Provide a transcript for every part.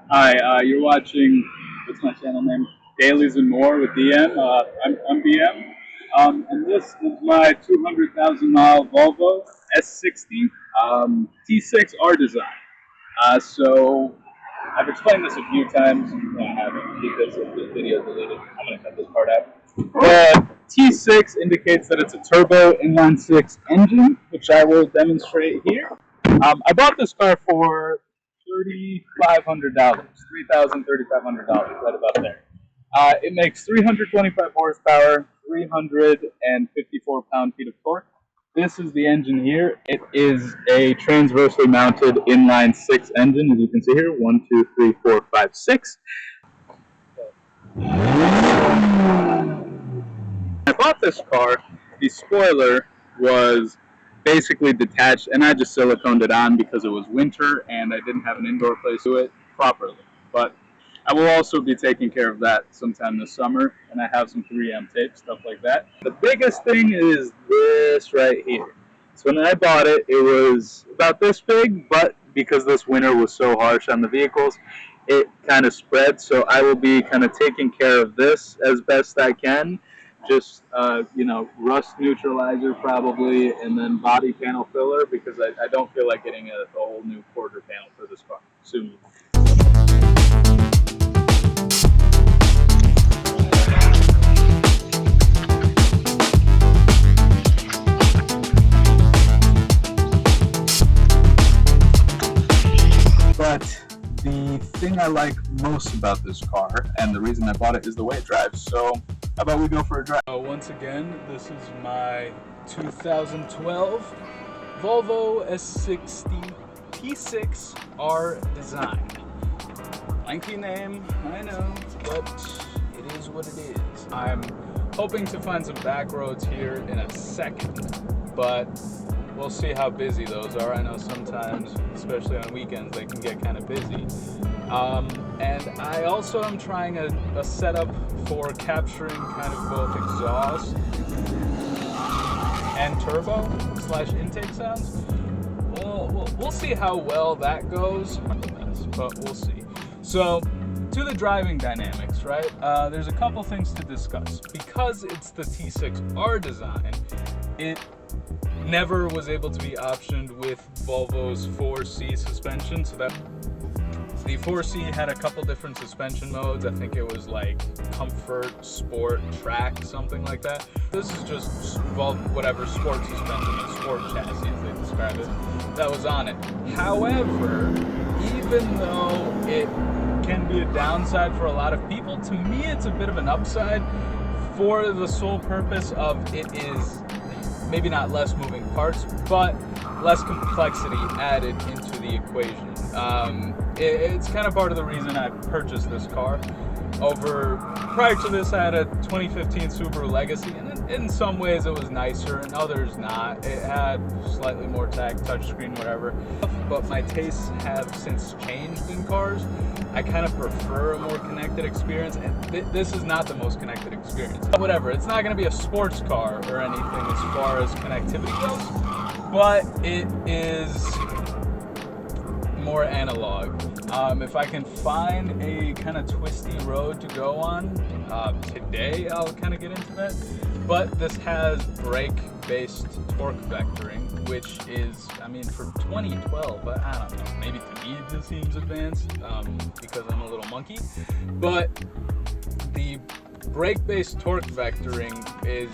Hi, you're watching, what's my channel name? Dailies and More with DM. I'm BM. And this is my 200,000 mile Volvo S60 T6R design. So I've explained this a few times. No, I haven't because the video deleted. I'm going to cut this part out. The T6 indicates that it's a turbo inline six engine, which I will demonstrate here. I bought this car for $3,500, $3,500, right about there. It makes 325 horsepower, 354 pound-feet of torque. This is the engine here. It is a transversely mounted inline six engine, as you can see here. 1, 2, 3, 4, 5, 6. I bought this car, the spoiler was basically detached, and I just siliconed it on because it was winter and I didn't have an indoor place to it properly. But I will also be taking care of that sometime this summer, and I have some 3M tape, stuff like that. The biggest thing is this right here. So when I bought it, it was about this big, but because this winter was so harsh on the vehicles, it kind of spread. So I will be kind of taking care of this as best I can. Just, rust neutralizer probably, and then body panel filler, because I don't feel like getting a whole new quarter panel for this car soon. But the thing I like most about this car, and the reason I bought it, is the way it drives. So how about we go for a drive? Once again, this is my 2012 Volvo S60 T6R design. Lengthy name, I know, but it is what it is. I'm hoping to find some back roads here in a second, but we'll see how busy those are. I know sometimes, especially on weekends, they can get kind of busy. And I also am trying a setup for capturing kind of both exhaust and turbo / intake sounds. We'll see how well that goes, but we'll see. So, to the driving dynamics, right? There's a couple things to discuss. Because it's the T6R design, it never was able to be optioned with Volvo's 4C suspension. So that the 4C had a couple different suspension modes. I think it was like comfort, sport, track, something like that. This is just whatever sport suspension and sport chassis, as they describe it, that was on it. However, even though it can be a downside for a lot of people, to me it's a bit of an upside for the sole purpose of it is maybe not less moving parts, but less complexity added into the equation. It's kind of part of the reason I purchased this car. Prior to this, I had a 2015 Subaru Legacy, and in some ways it was nicer, and others not. It had slightly more tech, touchscreen, whatever. But my tastes have since changed in cars. I kind of prefer a more connected experience, and this is not the most connected experience. Whatever, it's not going to be a sports car or anything as far as connectivity goes, but it is more analog. If I can find a kind of twisty road to go on today, I'll kind of get into that. But this has brake-based torque vectoring, which is, I mean, for 2012, but I don't know, maybe to me it just seems advanced because I'm a little monkey. But the brake-based torque vectoring is,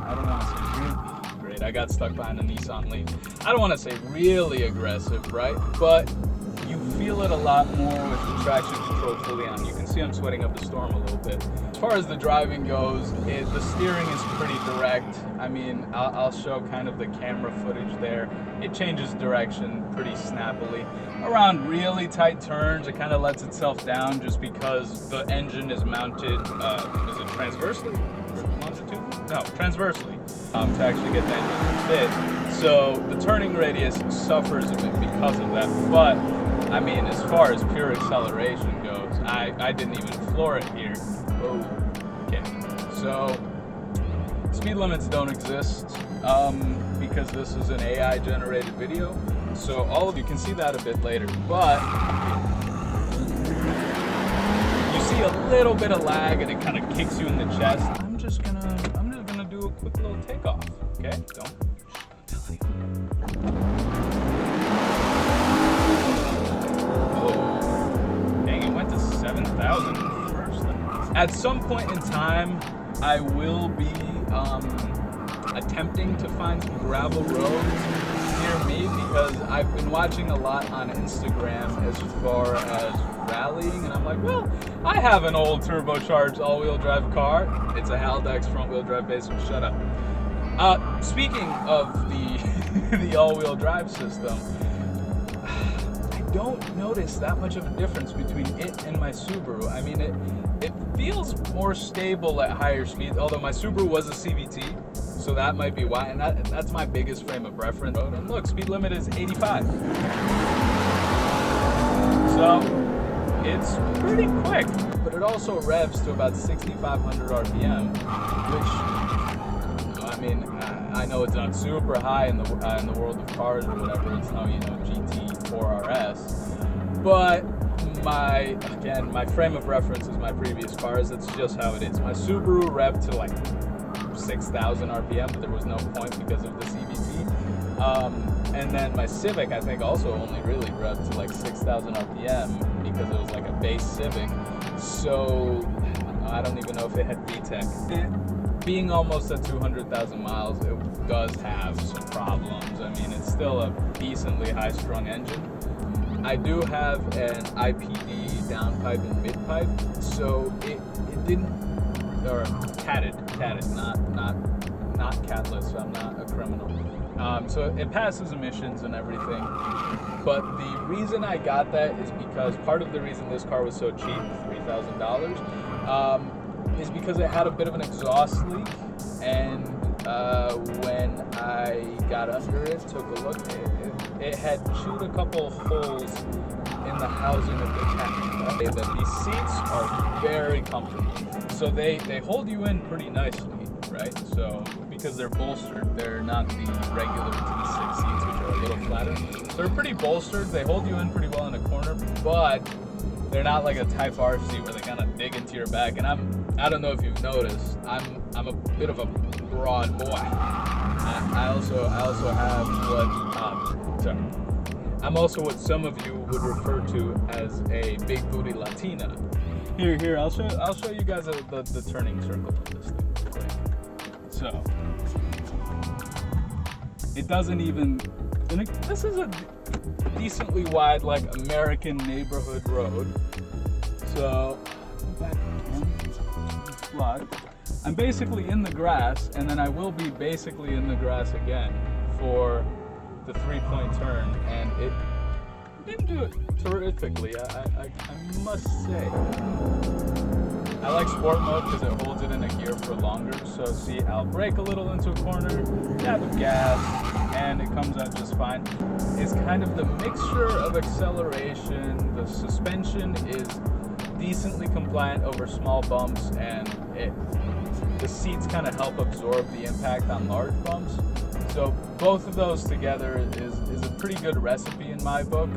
I don't want to say really great. I got stuck behind a Nissan Leaf. I don't want to say really aggressive, right? But you feel it a lot more with the traction control fully on. You can see I'm sweating up a storm a little bit. As far as the driving goes, the steering is pretty direct. I mean, I'll show kind of the camera footage there. It changes direction pretty snappily. Around really tight turns, it kind of lets itself down just because the engine is mounted, is it transversely? Longitude? No, transversely, to actually get the engine to fit. So the turning radius suffers a bit because of that, but I mean, as far as pure acceleration goes, I didn't even floor it here. Oh, okay. So, speed limits don't exist because this is an AI-generated video. So all of you can see that a bit later. But see a little bit of lag and it kind of kicks you in the chest, I'm just gonna do a quick little takeoff. Okay, don't tell anyone. Oh, dang! It went to 7,000 first. At some point in time, I will be attempting to find some gravel roads near me because I've been watching a lot on Instagram as far as rallying, and I'm like, well, I have an old turbocharged all-wheel drive car. It's a Haldex front-wheel drive base. Shut up. Speaking of the the all-wheel drive system, I don't notice that much of a difference between it and my Subaru. I mean, it feels more stable at higher speeds, although my Subaru was a CVT, so that might be why, and that's my biggest frame of reference. And look, speed limit is 85. So it's pretty quick, but it also revs to about 6,500 RPM, which, I mean, I know it's not super high in the world of cars or whatever. It's no, GT4 RS, but my frame of reference is my previous cars. That's just how it is. My Subaru revved to like 6,000 RPM, but there was no point because of the CVT. And then my Civic, I think, also only really revved to like 6,000 RPM because it was like a base Civic. So I don't even know if it had VTEC. Being almost at 200,000 miles, it does have some problems. I mean, it's still a decently high-strung engine. I do have an IPD downpipe and midpipe, so it didn't, or catted, not catless. I'm not a criminal. So it passes emissions and everything. But the reason I got that is because part of the reason this car was so cheap, $3,000, is because it had a bit of an exhaust leak, and when I got under it, took a look, it had chewed a couple holes in the housing of the cabin. These seats are very comfortable, so they hold you in pretty nicely, right? So because they're bolstered, they're not the regular T6 seats, which are a little flatter. So they're pretty bolstered. They hold you in pretty well in a corner, but they're not like a Type R seat where they kind of dig into your back. And I don't know if you've noticed, I'm a bit of a broad boy. I also have I'm also what some of you would refer to as a big booty Latina. Here, I'll show you guys the turning circle of this thing real quick. So it doesn't even. This is a decently wide, like, American neighborhood road. So back again, I'm basically in the grass, and then I will be basically in the grass again for the 3-point turn, and it didn't do it terrifically, I must say. I like sport mode because it holds it in a gear for longer. So see, I'll brake a little into a corner, dab of gas, and it comes out just fine. It's kind of the mixture of acceleration. The suspension is decently compliant over small bumps, and the seats kind of help absorb the impact on large bumps. So both of those together is a pretty good recipe in my book.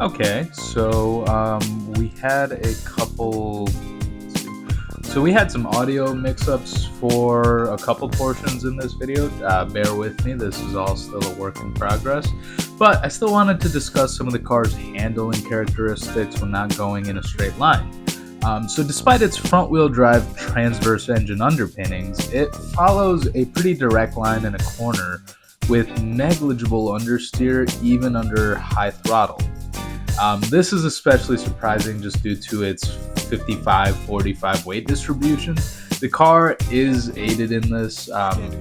Okay, so we had a couple. So we had some audio mix-ups for a couple portions in this video. Bear with me, this is all still a work in progress. But I still wanted to discuss some of the car's handling characteristics when not going in a straight line. So despite its front-wheel drive transverse engine underpinnings, it follows a pretty direct line in a corner with negligible understeer even under high throttle. This is especially surprising just due to its 55-45 weight distribution. The car is aided in this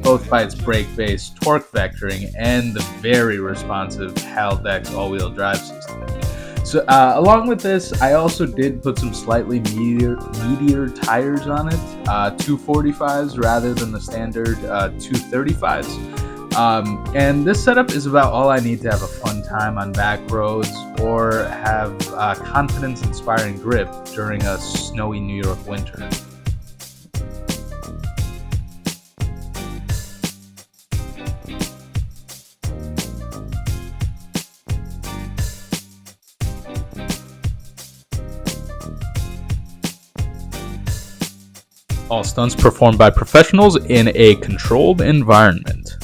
both by its brake-based torque vectoring and the very responsive Haldex all-wheel drive system. So along with this, I also did put some slightly meatier tires on it, 245s rather than the standard 235s. And this setup is about all I need to have a fun time on back roads or have confidence-inspiring grip during a snowy New York winter. All stunts performed by professionals in a controlled environment.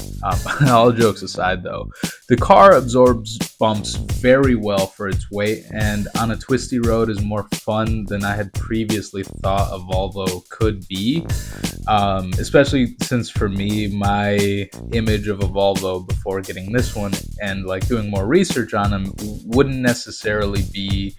All jokes aside, though, the car absorbs bumps very well for its weight, and on a twisty road is more fun than I had previously thought a Volvo could be. Especially since for me, my image of a Volvo before getting this one and like doing more research on them wouldn't necessarily be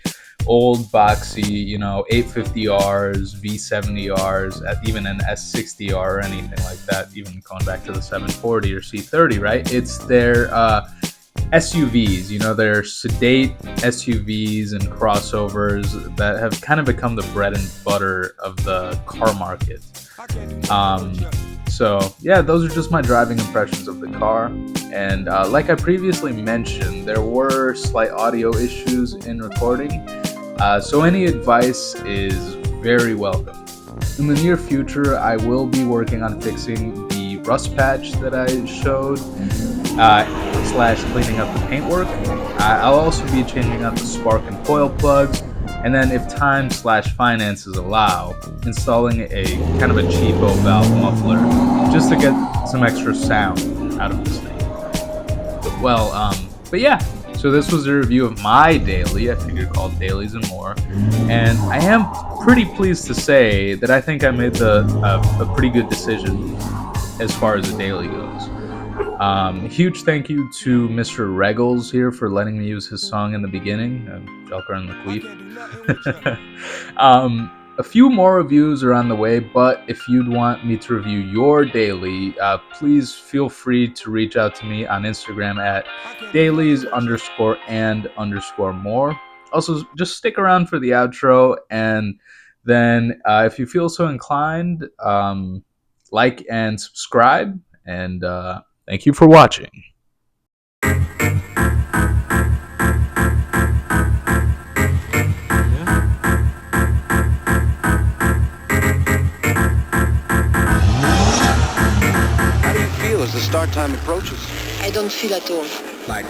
old boxy, 850Rs, V70Rs, even an S60R or anything like that, even going back to the 740 or C30, right? It's their SUVs, they're sedate SUVs and crossovers that have kind of become the bread and butter of the car market. So yeah, those are just my driving impressions of the car. And like I previously mentioned, there were slight audio issues in recording. So any advice is very welcome. In the near future, I will be working on fixing the rust patch that I showed, / cleaning up the paintwork. I'll also be changing out the spark and coil plugs, and then if time / finances allow, installing a kind of a cheapo valve muffler just to get some extra sound out of this thing. But yeah. So this was a review of my daily, I figure called Dailies and More, and I am pretty pleased to say that I think I made a pretty good decision as far as the daily goes. Huge thank you to Mr. Regals here for letting me use his song in the beginning, Joker and the Queef. A few more reviews are on the way, but if you'd want me to review your daily, please feel free to reach out to me on Instagram at dailies_and_more. Also, just stick around for the outro, and then if you feel so inclined, like and subscribe, and thank you for watching. As the start time approaches, I don't feel at all. Like